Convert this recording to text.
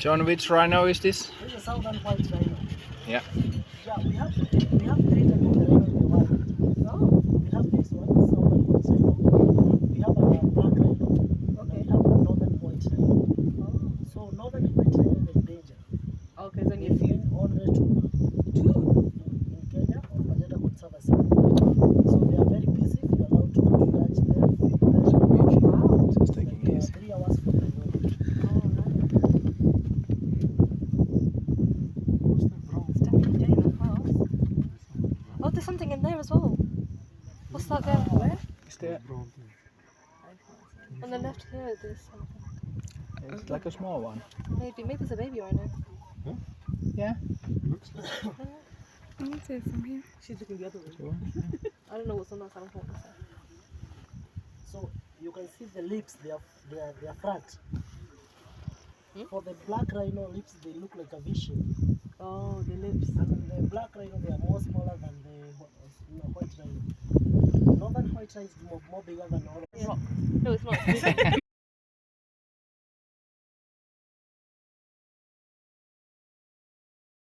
John, which rhino is this? This is a southern white rhino. Yeah. Yeah, we have 3 types of the rhino in the wild. Oh, We have this one, southern white rhino. We have a black rhino. okay. We have a northern white rhino. Oh. So northern white rhino is in danger. Okay, there's only a It's few. in only two Two? in Kenya or Majeda Conservancy. So they are very busy. You're allowed to touch them, feed them. Wow. Just taking Like, easy. 3 hours from the road. Oh, nice. It's definitely doing the house. Oh, there's something in there as well. What's that there? Where? Is there? On the left here, there's something. It's like a small one. Maybe it's a baby rhino. Yeah. I want to see it from here. She's looking the other way. Sure. I don't know what's on that side. I don't know. So you can see the lips, they are front. Hmm? For the black rhino lips, they look like a V-shape. Oh, the lips. And the black rhino, they are more smaller than the white rhino. Northern white rhino is more bigger than all. Rock. No, it's not. It's moving.